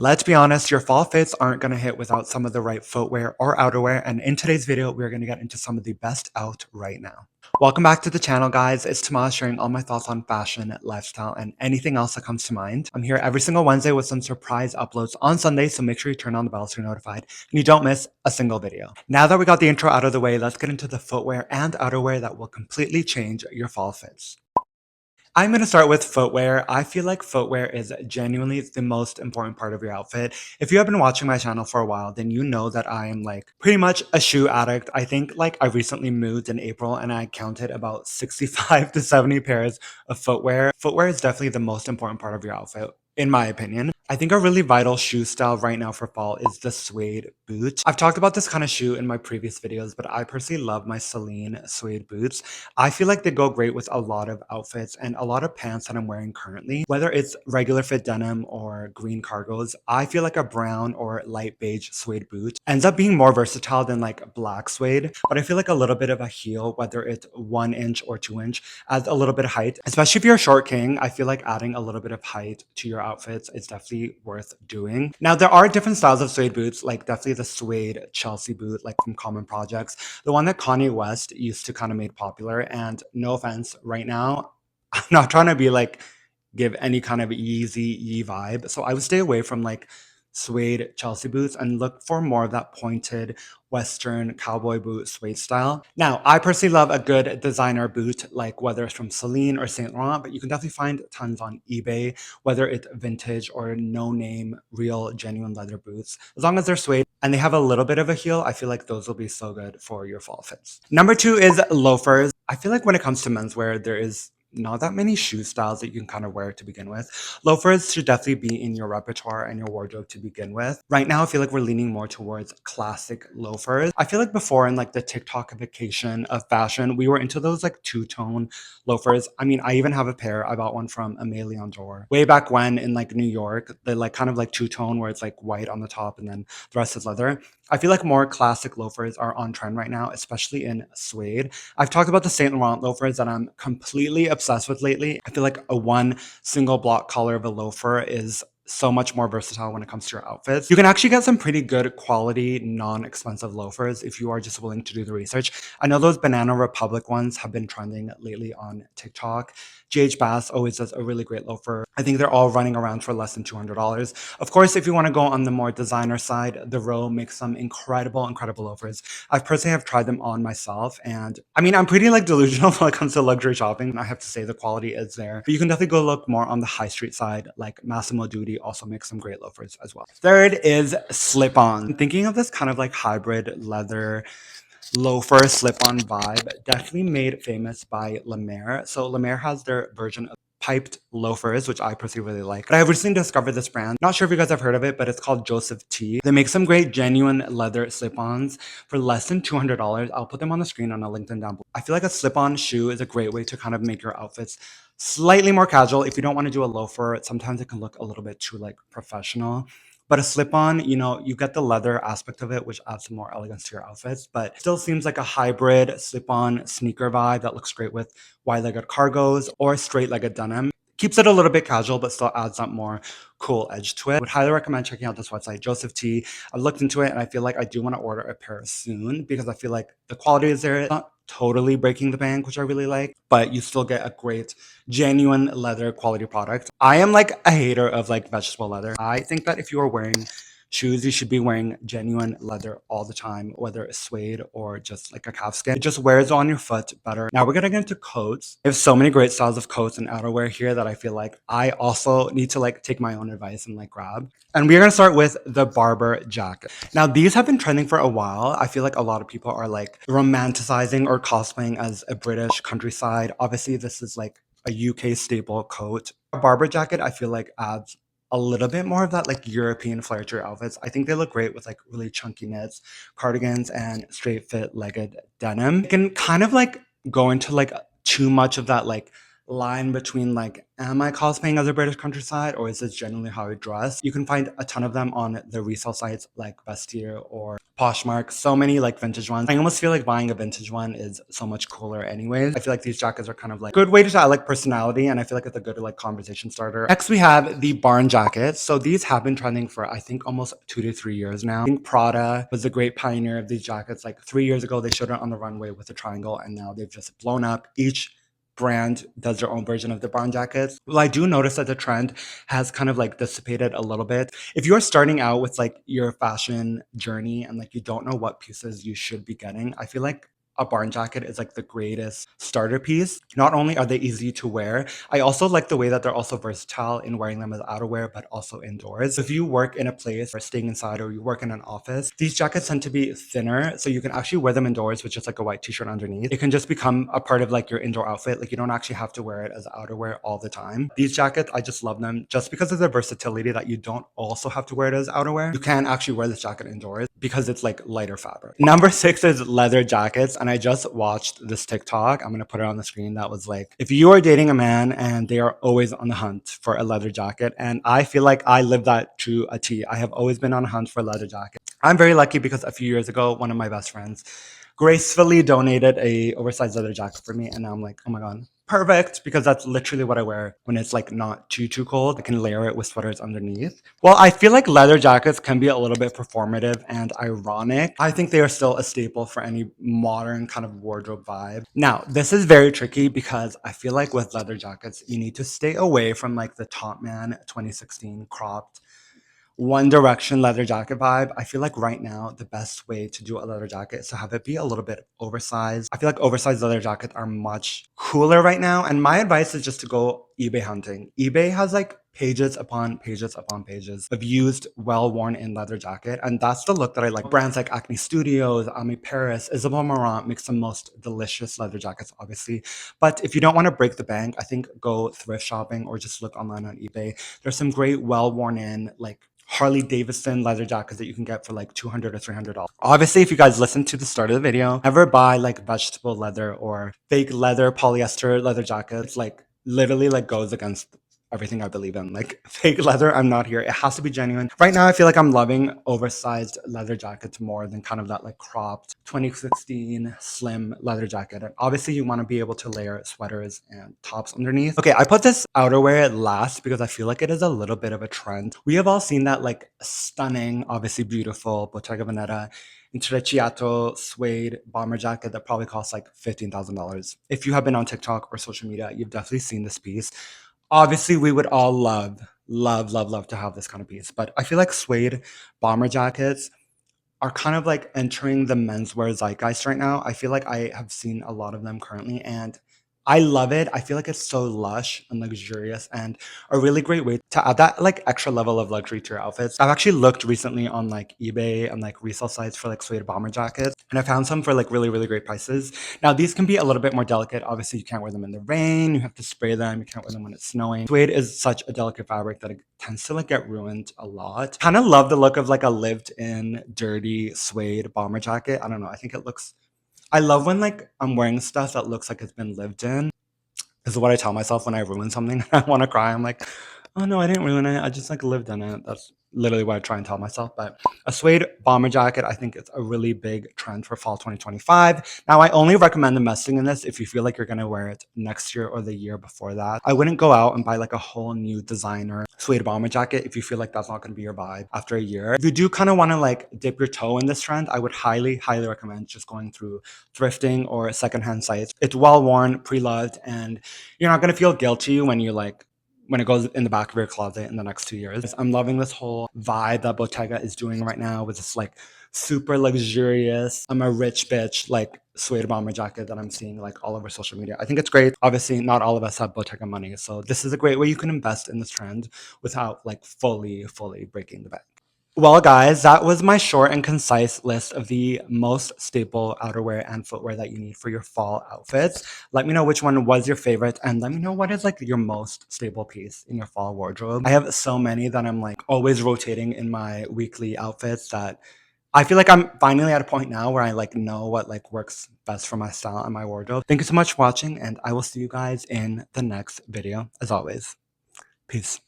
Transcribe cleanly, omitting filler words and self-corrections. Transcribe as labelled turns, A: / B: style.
A: Let's be honest, your fall fits aren't going to hit without some of the right footwear or outerwear, and in today's video, we're going to get into some of the best out right now. Welcome back to the channel, guys. It's Tomas sharing all my thoughts on fashion, lifestyle, and anything else that comes to mind. I'm here every single Wednesday with some surprise uploads on Sunday, so make sure you turn on the bell so you're notified and you don't miss a single video. Now that we got the intro out of the way, let's get into the footwear and outerwear that will completely change your fall fits. I'm going to start with footwear. I feel like footwear is genuinely the most important part of your outfit. If you have been watching my channel for a while, then you know that I am like pretty much a shoe addict. I think like I recently moved in April and I counted about 65 to 70 pairs of footwear. Footwear is definitely the most important part of your outfit, in my opinion. I think a really vital shoe style right now for fall is the suede boot. I've talked about this kind of shoe in my previous videos, but I personally love my Celine suede boots. I feel like they go great with a lot of outfits and a lot of pants that I'm wearing currently. Whether it's regular fit denim or green cargos, I feel like a brown or light beige suede boot ends up being more versatile than like black suede. But I feel like a little bit of a heel, whether it's 1 inch or 2 inch, adds a little bit of height. Especially if you're a short king, I feel like adding a little bit of height to your outfits is definitely worth doing. Now, there are different styles of suede boots, like definitely the suede Chelsea boot, like from Common Projects, the one that Kanye West used to kind of made popular. And no offense, right now, I'm not trying to be like give any kind of Yeezy Yee vibe. So I would stay away from like suede Chelsea boots and look for more of that pointed Western cowboy boot suede style. Now, I personally love a good designer boot, like whether it's from Celine or Saint Laurent, but you can definitely find tons on eBay, whether it's vintage or no name, real, genuine leather boots. As long as they're suede and they have a little bit of a heel, I feel like those will be so good for your fall fits. Number two is loafers. I feel like when it comes to menswear, there is not that many shoe styles that you can kind of wear to begin with. Loafers should definitely be in your repertoire and your wardrobe to begin with. Right now, I feel like we're leaning more towards classic loafers. I feel like before in like the TikTokification of fashion, we were into those like two-tone loafers. I mean, I even have a pair. I bought one from Amelie Andor way back when in like New York. The like kind of like two-tone where it's like white on the top and then the rest is leather. I feel like more classic loafers are on trend right now, especially in suede. I've talked about the Saint Laurent loafers that I'm completely obsessed with lately. I feel like a one single block collar of a loafer is so much more versatile when it comes to your outfits. You can actually get some pretty good quality, non-expensive loafers if you are just willing to do the research. I know those Banana Republic ones have been trending lately on TikTok. GH Bass always does a really great loafer. I think they're all running around for less than $200. Of course, if you want to go on the more designer side, the Row makes some incredible loafers. I personally have tried them on myself, and I mean, I'm pretty like delusional when it comes to luxury shopping. I have to say the quality is there, but you can definitely go look more on the high street side. Like Massimo Dutti also makes some great loafers as well. Third is slip-on. I'm thinking of this kind of like hybrid leather loafer slip-on vibe, definitely made famous by La Mer. So La Mer has their version of piped loafers, which I personally really like. But I've recently discovered this brand. Not sure if you guys have heard of it, but it's called Joseph T. They make some great genuine leather slip-ons for less than $200. I'll put them on the screen on a LinkedIn down below. I feel like a slip-on shoe is a great way to kind of make your outfits slightly more casual. If you don't want to do a loafer, sometimes it can look a little bit too like professional. But a slip-on, you know, you get the leather aspect of it, which adds some more elegance to your outfits, but still seems like a hybrid slip-on sneaker vibe that looks great with wide-legged cargos or straight-legged denim. Keeps it a little bit casual, but still adds that more cool edge to it. Would highly recommend checking out this website, Joseph T. I looked into it and I feel like I do want to order a pair soon because I feel like the quality is there. It's not totally breaking the bank, which I really like, but you still get a great, genuine leather quality product. I am like a hater of like vegetable leather. I think that if you are wearing shoes, you should be wearing genuine leather all the time, whether it's suede or just like a calfskin. It just wears on your foot better. Now we're gonna get into coats. I have so many great styles of coats and outerwear here that I feel like I also need to like take my own advice and like grab. And we're gonna start with the Barbour jacket. Now these have been trending for a while. I feel like a lot of people are like romanticizing or cosplaying as a British countryside. Obviously, this is like a UK staple coat. A Barbour jacket, I feel like adds a little bit more of that like European flair to your outfits. I think they look great with like really chunky knits, cardigans, and straight fit legged denim. You can kind of like go into like too much of that like line between like, am I cosplaying as a British countryside or is this genuinely how I dress? You can find a ton of them on the resale sites like Vestiaire or Poshmark. So many like vintage ones. I almost feel like buying a vintage one is so much cooler anyways. I feel like these jackets are kind of like a good way to show like personality, and I feel like it's a good like conversation starter. Next we have the barn jackets. So these have been trending for I think almost 2 to 3 years now. I think Prada was the great pioneer of these jackets. Like 3 years ago, they showed it on the runway with a triangle, and now they've just blown up. Each brand does their own version of the barn jackets. Well, I do notice that the trend has kind of like dissipated a little bit. If you're starting out with like your fashion journey and like you don't know what pieces you should be getting, I feel like a barn jacket is like the greatest starter piece. Not only are they easy to wear, I also like the way that they're also versatile in wearing them as outerwear, but also indoors. If you work in a place or staying inside or you work in an office, these jackets tend to be thinner, so you can actually wear them indoors with just like a white t-shirt underneath. It can just become a part of like your indoor outfit. Like you don't actually have to wear it as outerwear all the time. These jackets, I just love them just because of their versatility that you don't also have to wear it as outerwear. You can actually wear this jacket indoors because it's like lighter fabric. Number 6 is leather jackets, and I just watched this TikTok. I'm gonna put it on the screen. That was like, if you are dating a man and they are always on the hunt for a leather jacket, and I feel like I live that to a T. I have always been on a hunt for leather jackets. I'm very lucky because a few years ago, one of my best friends gracefully donated a oversized leather jacket for me, and now I'm like, oh my god, perfect, because that's literally what I wear when it's like not too cold. I can layer it with sweaters underneath. Well, I feel like leather jackets can be a little bit performative and ironic. I think they are still a staple for any modern kind of wardrobe vibe. Now, this is very tricky because I feel like with leather jackets, you need to stay away from like the Top Man 2016 cropped One Direction leather jacket vibe. I feel like right now the best way to do a leather jacket is to have it be a little bit oversized. I feel like oversized leather jackets are much cooler right now, and my advice is just to go eBay hunting. eBay has like pages upon pages upon pages of used, well-worn in leather jacket, and that's the look that I like. Brands like Acne Studios, Ami Paris, Isabel Marant makes the most delicious leather jackets, obviously. But if you don't want to break the bank, I think go thrift shopping or just look online on eBay. There's some great, well-worn in like Harley Davidson leather jackets that you can get for like $200 or $300. Obviously, if you guys listened to the start of the video, never buy like vegetable leather or fake leather, polyester leather jackets. Like literally like goes against everything I believe in. Like fake leather, I'm not here. It has to be genuine. Right now, I feel like I'm loving oversized leather jackets more than kind of that like cropped 2016 slim leather jacket. And obviously, you want to be able to layer sweaters and tops underneath. Okay, I put this outerwear last because I feel like it is a little bit of a trend. We have all seen that like stunning, obviously beautiful Bottega Veneta Intrecciato suede bomber jacket that probably costs like $15,000. If you have been on TikTok or social media, you've definitely seen this piece. Obviously, we would all love to have this kind of piece, but I feel like suede bomber jackets are kind of like entering the menswear zeitgeist right now. I feel like I have seen a lot of them currently, and I love it. I feel like it's so lush and luxurious and a really great way to add that like extra level of luxury to your outfits. I've actually looked recently on like eBay and like resale sites for like suede bomber jackets, and I found some for like really great prices. Now, these can be a little bit more delicate. Obviously, you can't wear them in the rain. You have to spray them. You can't wear them when it's snowing. Suede is such a delicate fabric that it tends to like get ruined a lot. Kind of love the look of like a lived-in dirty suede bomber jacket. I don't know. I think it looks. I love when like I'm wearing stuff that looks like it's been lived in. This is what I tell myself when I ruin something. I want to cry. I'm like, oh no, I didn't ruin it. I just like lived in it. That's literally what I try and tell myself. But a suede bomber jacket, I think it's a really big trend for fall 2025. Now, I only recommend investing in this if you feel like you're going to wear it next year or the year before that. I wouldn't go out and buy like a whole new designer suede bomber jacket if you feel like that's not going to be your vibe after a year. If you do kind of want to like dip your toe in this trend, I would highly recommend just going through thrifting or secondhand sites. It's well worn, pre-loved, and you're not going to feel guilty when you like when it goes in the back of your closet in the next 2 years. I'm loving this whole vibe that Bottega is doing right now with this like super luxurious, I'm a rich bitch, like suede bomber jacket that I'm seeing like all over social media. I think it's great. Obviously, not all of us have Bottega money. So this is a great way you can invest in this trend without like fully breaking the bank. Well, guys, that was my short and concise list of the most staple outerwear and footwear that you need for your fall outfits. Let me know which one was your favorite, and let me know what is like your most staple piece in your fall wardrobe. I have so many that I'm like always rotating in my weekly outfits that I feel like I'm finally at a point now where I like know what like works best for my style and my wardrobe. Thank you so much for watching, and I will see you guys in the next video as always. Peace.